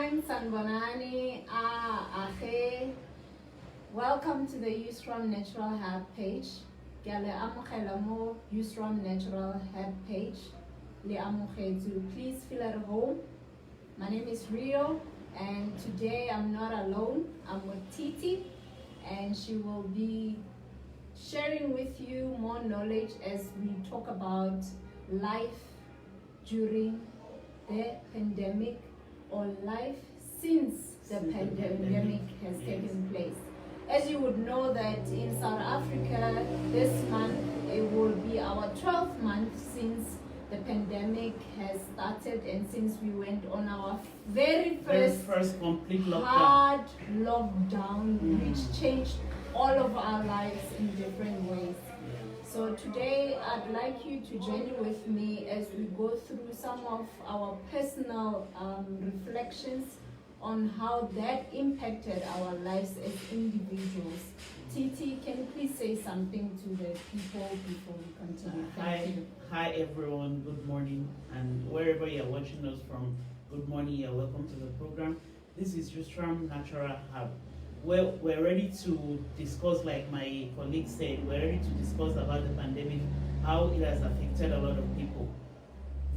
Sanbonani, Ahe. Welcome to the Yusram Natural Herb page. Gale amukela mo Yusram Natural Herb page. Le amukhetu. Please feel at home. My name is Rio, and today I'm not alone. I'm with Titi, and she will be sharing with you more knowledge as we talk about life during the pandemic or life since the pandemic has taken place. As you would know that in South Africa this month it will be our 12th month since the pandemic has started and since we went on our very first complete lockdown. hard lockdown which changed all of our lives in different ways. So today I'd like you to journey with me as we go through some of our personal reflections on how that impacted our lives as individuals. Titi, can you please say something to the people before we continue? Thank you. Hi everyone, good morning, and wherever you're watching us from, good morning, you're welcome to the program. This is Yusram Natural Herb. Well, we're ready to discuss, like my colleague said, we're ready to discuss about the pandemic, how it has affected a lot of people.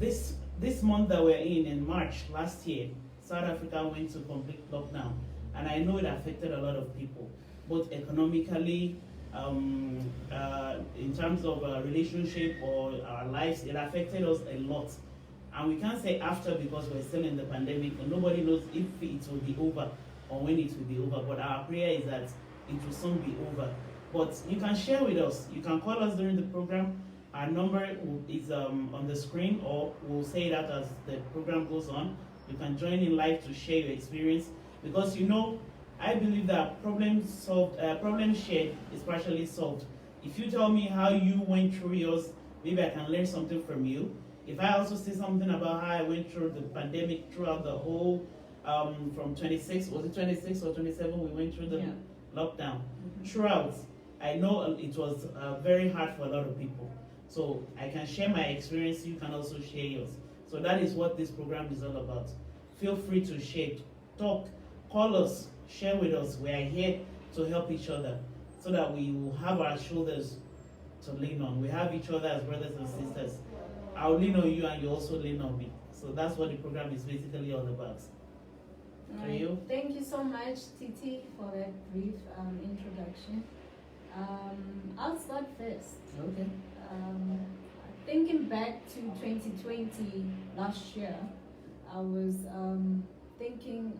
This month that we're in March last year, South Africa went to complete lockdown, and I know it affected a lot of people, both economically, in terms of relationship or our lives. It affected us a lot. And we can't say after because we're still in the pandemic, and nobody knows if it will be over or when it will be over, but our prayer is that it will soon be over. But you can share with us. You can call us during the program. Our number is on the screen, or we'll say that as the program goes on. You can join in live to share your experience, because I believe that problem shared is partially solved. If you tell me how you went through yours, maybe I can learn something from you. If I also say something about how I went through the pandemic throughout the whole from 26, was it 26 or 27, we went through the lockdown. Throughout, I know it was very hard for a lot of people. So I can share my experience, you can also share yours. So that is what this program is all about. Feel free to share, talk, call us, share with us. We are here to help each other so that we will have our shoulders to lean on. We have each other as brothers and sisters. I'll lean on you and you also lean on me. So that's what the program is basically all about. Right. Thank you so much, Titi, for that brief introduction. I'll start first. Okay. Thinking back to 2020 last year, I was thinking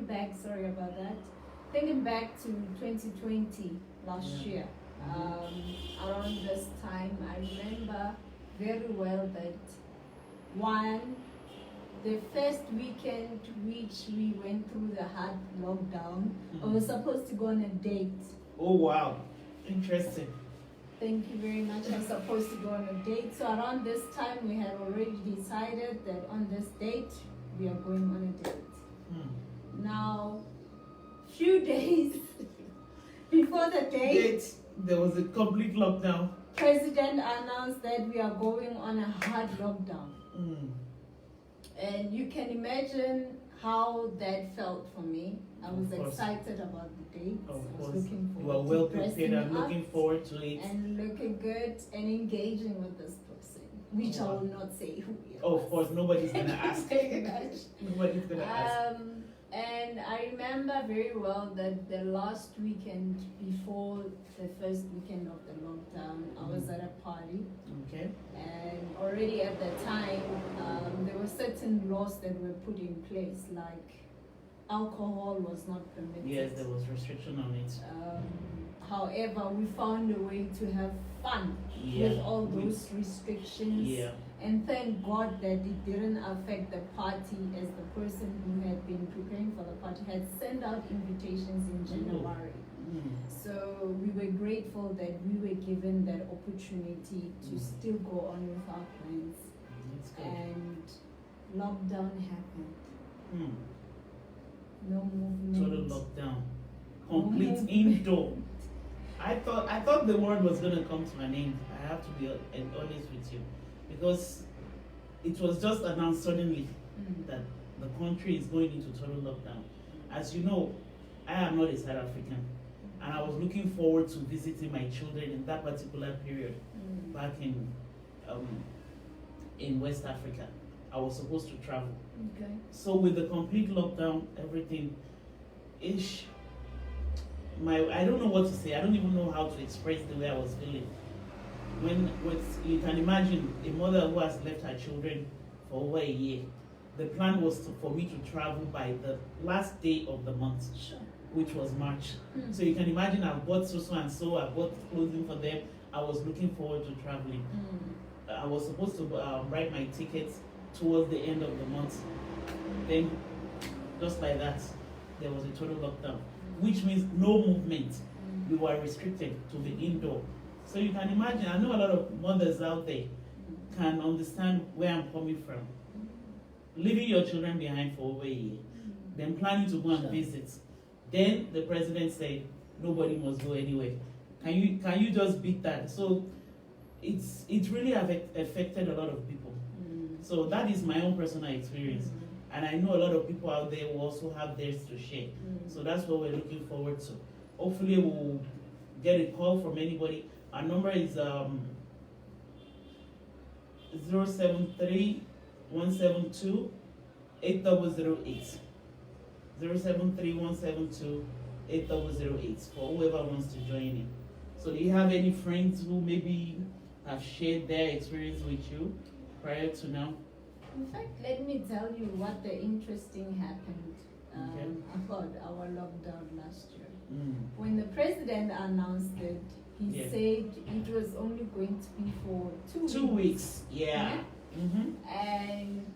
back. Sorry about that. Thinking back to 2020 last year, around this time, I remember very well that the first weekend which we went through the hard lockdown, I was supposed to go on a date. Oh wow, interesting. Thank you very much. I was supposed to go on a date. So around this time we had already decided that on this date we are going on a date. Now, few days before the date, there was a complete lockdown. President announced that we are going on a hard lockdown. And you can imagine how that felt for me. I was excited about the date. Of I was course. looking You forward are well to prepared dressing and up looking forward to it. and looking good and engaging with this person, which I will not say who he is. Oh, of course, nobody's gonna ask. Very much. Nobody's gonna ask. And I remember very well that the last weekend before the first weekend of the lockdown, I was at a party. Okay. And already at that time, there were certain laws that were put in place, like alcohol was not permitted. Yes, there was restriction on it. However, we found a way to have fun with all those restrictions. Yeah. And thank God that it didn't affect the party, as the person who had been preparing for the party had sent out invitations in January. So we were grateful that we were given that opportunity to still go on with our plans. And lockdown happened. No movement. Total lockdown. Complete indoor. I thought the world was gonna come to an end. I have to be honest with you, because it was just announced suddenly that the country is going into total lockdown. As you know, I am not a South African, and I was looking forward to visiting my children in that particular period back in West Africa. I was supposed to travel. Okay. So with the complete lockdown, everything ish. I don't know what to say. I don't even know how to express the way I was feeling. You can imagine a mother who has left her children for over a year. The plan was for me to travel by the last day of the month, Sure. which was March. So you can imagine I bought so and so, I bought clothing for them. I was looking forward to traveling. I was supposed to write my tickets towards the end of the month. Then, just like that, there was a total lockdown, which means no movement. We were restricted to be indoor. So you can imagine, I know a lot of mothers out there can understand where I'm coming from. Leaving your children behind for over a year, then planning to go and visit. Then the president said, nobody must go anywhere. Can you just beat that? So it really affected a lot of people. So that is my own personal experience. And I know a lot of people out there will also have theirs to share. So that's what we're looking forward to. Hopefully we'll get a call from anybody. Our number is 073 172 8008. 073 172 8008 for whoever wants to join in. So do you have any friends who maybe have shared their experience with you prior to now? In fact, let me tell you what the interesting happened about our lockdown last year. When the president announced it, he said it was only going to be for 2 weeks. 2 weeks, yeah. And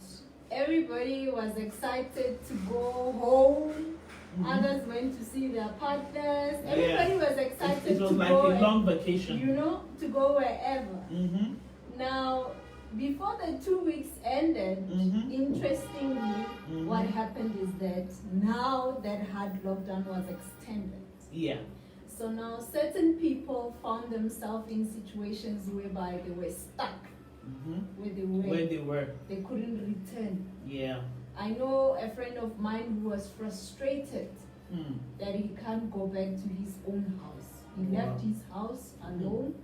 everybody was excited to go home. Others went to see their partners. Everybody was excited it was to like go. A long vacation. To go wherever. Now, before the 2 weeks ended, interestingly, what happened is that now that hard lockdown was extended. Yeah. So now certain people found themselves in situations whereby they were stuck where they were. They couldn't return. Yeah. I know a friend of mine who was frustrated that he can't go back to his own house. He left his house alone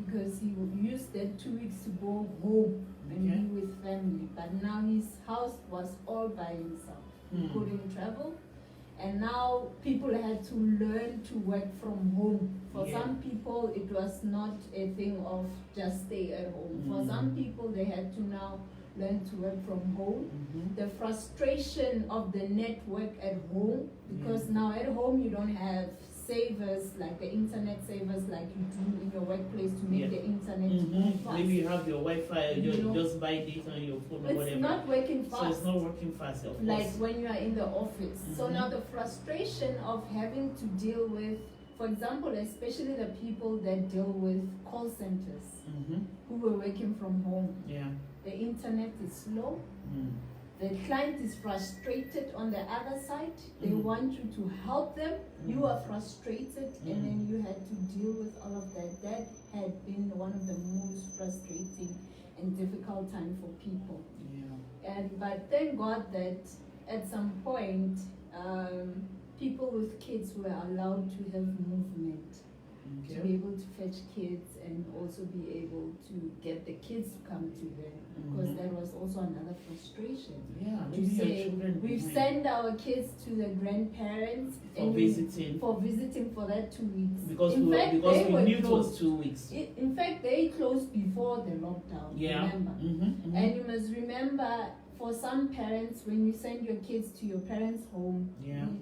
because he used that 2 weeks to go home and be with family. But now his house was all by himself. He couldn't travel. And now people had to learn to work from home. For some people, it was not a thing of just stay at home. For some people, they had to now learn to work from home. The frustration of the network at home, because now at home you don't have savers, like the internet savers like you do in your workplace to make the internet move fast. Maybe you have your Wi-Fi, you just buy data on your phone or whatever. It's not working fast. So it's not working fast, of course. Like when you are in the office. So now the frustration of having to deal with, for example, especially the people that deal with call centers who were working from home. Yeah. The internet is slow. The client is frustrated on the other side. They want you to help them. You are frustrated, and then you had to deal with all of that. That had been one of the most frustrating and difficult time for people. Yeah. But thank God that at some point, people with kids were allowed to have movement. To be able to fetch kids and also be able to get the kids to come to them, because that was also another frustration. Yeah, to say we've sent our kids to the grandparents for visiting for that 2 weeks. Because we knew it was 2 weeks. In fact, they closed before the lockdown. Yeah. Remember, and you must remember. For some parents, when you send your kids to your parents' home,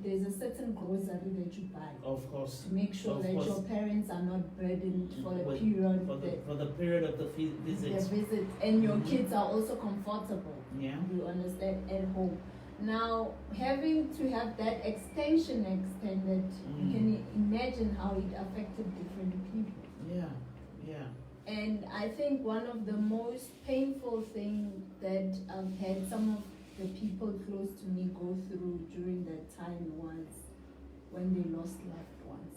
there's a certain grocery that you buy. Of course. To make sure that your parents are not burdened for the period. For the period of the visit. The visit. And your kids are also comfortable. Yeah. You understand, at home. Now, having to have that extension extended, you can imagine how it affected different people. Yeah, yeah. And I think one of the most painful things that I've had some of the people close to me go through during that time was when they lost loved ones.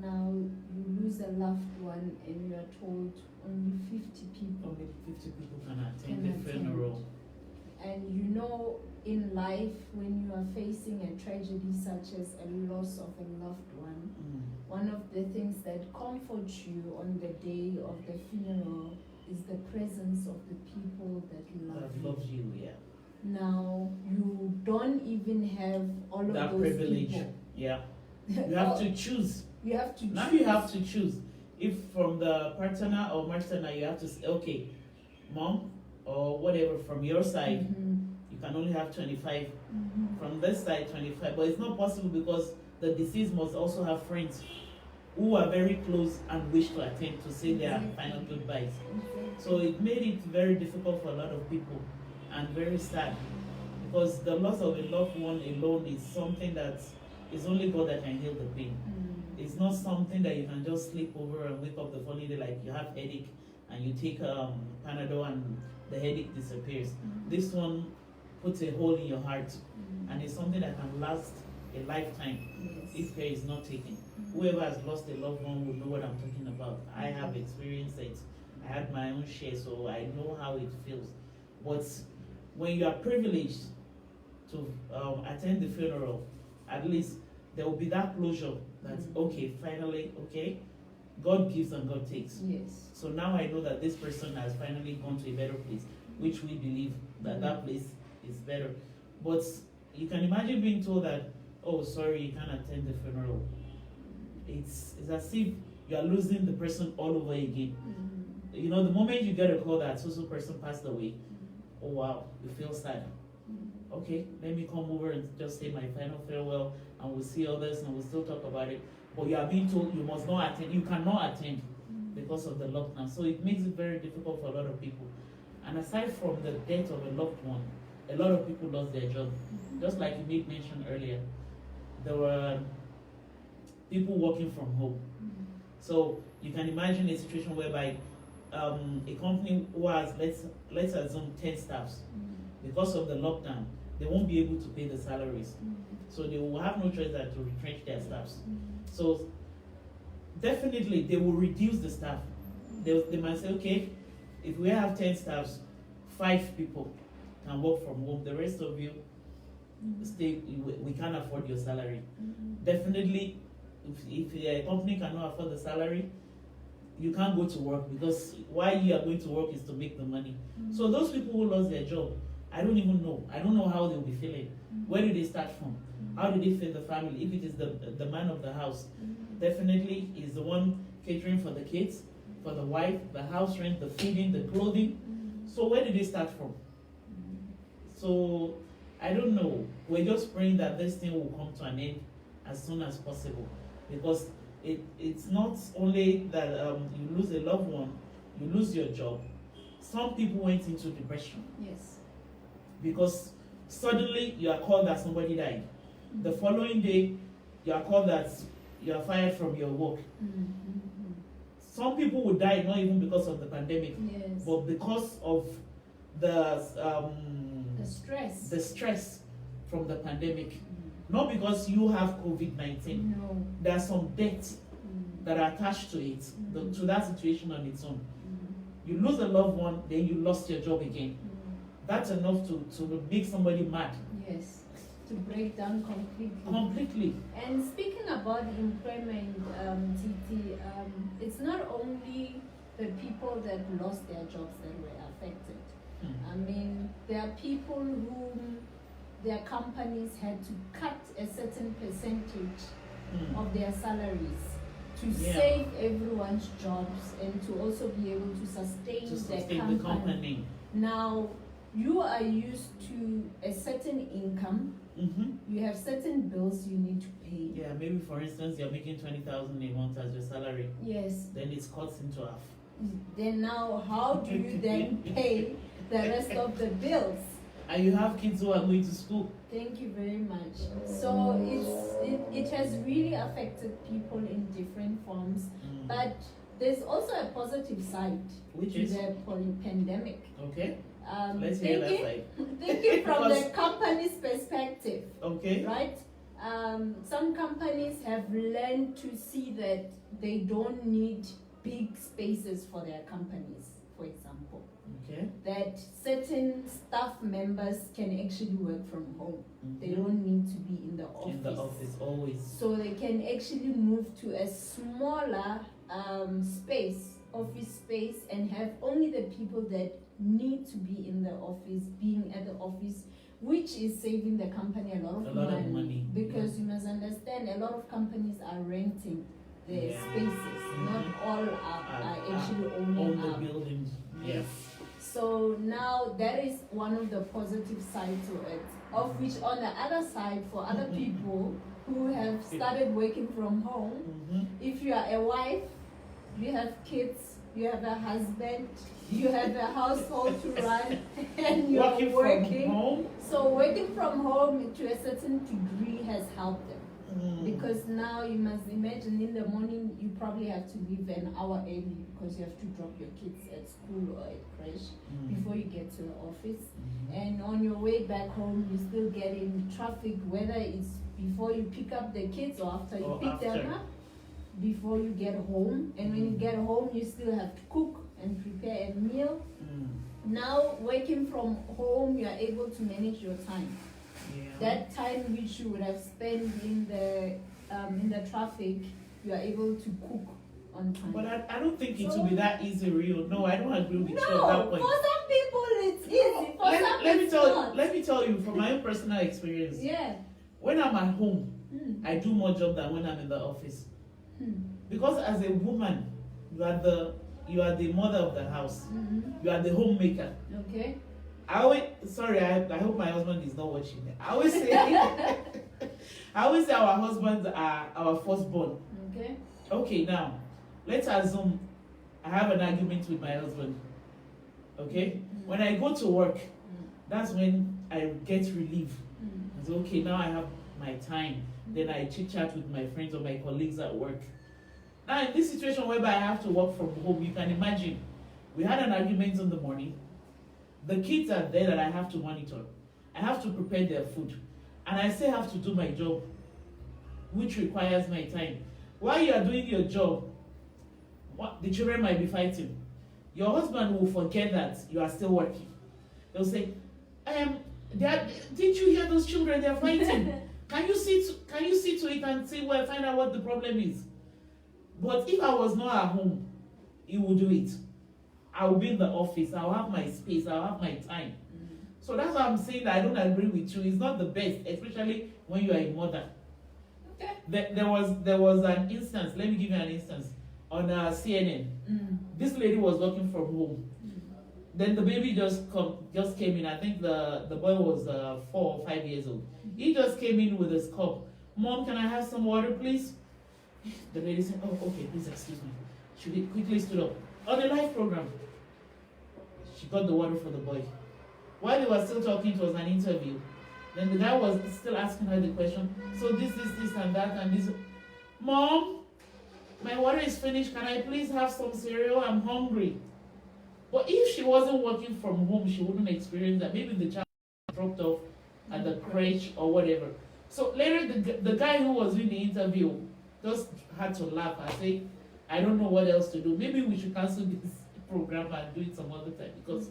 now you lose a loved one and you're told only 50 people Only 50 people can attend can the attend. funeral. And you know, in life, when you are facing a tragedy such as a loss of a loved one, one of the things that comforts you on the day of the funeral is the presence of the people that love That you. loves you, yeah. Now, you don't even have all of That those privilege, people. yeah. You have to choose. You have to Now choose. you have to choose. If from the partner or maternal, you have to say, okay, mom or whatever from your side, you can only have 25. From this side, 25. But it's not possible because the deceased must also have friends who are very close and wish to attend to say their final goodbyes. So it made it very difficult for a lot of people and very sad because the loss of a loved one alone is something that is only God that can heal the pain. It's not something that you can just sleep over and wake up the following day like you have headache and you take Panadol and the headache disappears. This one puts a hole in your heart and it's something that can last a lifetime if care is not taken. Whoever has lost a loved one will know what I'm talking about. I have experienced it. I had my own share, so I know how it feels. But when you are privileged to attend the funeral, at least there will be that closure that, okay, finally, okay, God gives and God takes. Yes. So now I know that this person has finally gone to a better place, which we believe that that place is better. But you can imagine being told that, oh, sorry, you can't attend the funeral. It's as if you are losing the person all over again. You know, the moment you get a call that so person passed away, oh wow, you feel sad. Okay, let me come over and just say my final farewell, and we'll see others and we'll still talk about it. But you are being told you must not attend, you cannot attend because of the lockdown. So it makes it very difficult for a lot of people. And aside from the death of a loved one, a lot of people lost their job. Just like you made mention earlier, there were people working from home. So you can imagine a situation whereby a company who has, let's assume 10 staffs, because of the lockdown, they won't be able to pay the salaries. So they will have no choice than to retrench their staffs. So definitely they will reduce the staff. They might say, okay, if we have 10 staffs, 5 people can work from home. The rest of you stay, we can't afford your salary. Definitely, if a company cannot afford the salary, you can't go to work because why you are going to work is to make the money. So those people who lost their job, I don't even know. I don't know how they'll be feeling. Where do they start from? How do they feed the family? If it is the man of the house, definitely is the one catering for the kids, for the wife, the house rent, the feeding, the clothing. So where do they start from? So I don't know. We're just praying that this thing will come to an end as soon as possible, because it's not only that you lose a loved one, you lose your job. Some people went into depression. Yes. Because suddenly you are called that somebody died. The following day, you are called that you are fired from your work. Some people would die not even because of the pandemic, Yes. but because of the stress from the pandemic. Not because you have COVID-19. No. There are some deaths that are attached to it, to that situation on its own. You lose a loved one, then you lost your job again. That's enough to make somebody mad. Yes. To break down completely. Completely. And speaking about employment, Titi, it's not only the people that lost their jobs that were affected. I mean, there are people whom their companies had to cut a certain percentage of their salaries to save everyone's jobs and to also be able to sustain the company. Now, you are used to a certain income. You have certain bills you need to pay. Yeah, maybe for instance, you're making 20,000 a month as your salary. Yes. Then it's cut into half. Then now, how do you then pay the rest of the bills? And you have kids who are going to school. Thank you very much. So it has really affected people in different forms, but there's also a positive side to the pandemic. Okay. Let's hear that side. Thinking from the company's perspective. Okay. Right? some companies have learned to see that they don't need big spaces for their companies, for example. Okay. That certain staff members can actually work from home. Mhm. They don't need to be in the office. In the office, always. So they can actually move to a smaller office space, and have only the people that need to be in the office being at the office, which is saving the company a lot of money. Because you must understand, a lot of companies are renting their spaces. Not all are actually owning the buildings. Yes. So now that is one of the positive sides to it. Of which, on the other side, for other people who have started working from home, if you are a wife, you have kids, you have a husband, you have a household to run, and you're working. From home? So working from home to a certain degree has helped them. Because now you must imagine, in the morning you probably have to leave an hour early because you have to drop your kids at school or at crash before you get to the office. And on your way back home, you still get in traffic, whether it's before you pick up the kids or after you pick them up, before you get home. And when you get home, you still have to cook and prepare a meal. Now working from home, you are able to manage your time. That time which you would have spent in the traffic, you are able to cook on time. But I don't think it will be that easy, real. No, I don't agree with you at that No, point. for some people it's easy. For some it's not. Let me tell you from my own personal experience. Yeah. When I'm at home, I do more job than when I'm in the office. Because as a woman, you are the mother of the house. You are the homemaker. Okay. I hope my husband is not watching me. I always say our husbands are our firstborn. Okay. Okay, now let's assume I have an argument with my husband. Okay? When I go to work, that's when I get relief. I say, okay, now I have my time. Then I chit chat with my friends or my colleagues at work. Now in this situation whereby I have to work from home, you can imagine, we had an argument in the morning. The kids are there that I have to monitor. I have to prepare their food. And I still have to do my job, which requires my time. While you are doing your job, the children might be fighting. Your husband will forget that you are still working. They'll say, Dad, did you hear those children? They're fighting. Can you see to it and find out what the problem is? But if I was not at home, he will do it. I will be in the office. I'll have my space. I'll have my time. So that's why I'm saying that I don't agree with you. It's not the best, especially when you are a mother. Okay. There was an instance. Let me give you an instance on CNN. This lady was working from home. Then the baby just came in. I think the boy was 4 or 5 years old. He just came in with his cup. Mom, can I have some water, please? The lady said, "Oh, okay, please excuse me." She quickly stood up. On the live program, she got the water for the boy. While they were still talking, it was an interview. Then the guy was still asking her the question. So this, and that, and this. Mom, my water is finished. Can I please have some cereal? I'm hungry. But if she wasn't working from home, she wouldn't experience that. Maybe the child dropped off at the crèche or whatever. So later, the guy who was doing the interview just had to laugh and say, I don't know what else to do. Maybe we should cancel this program and do it some other time, because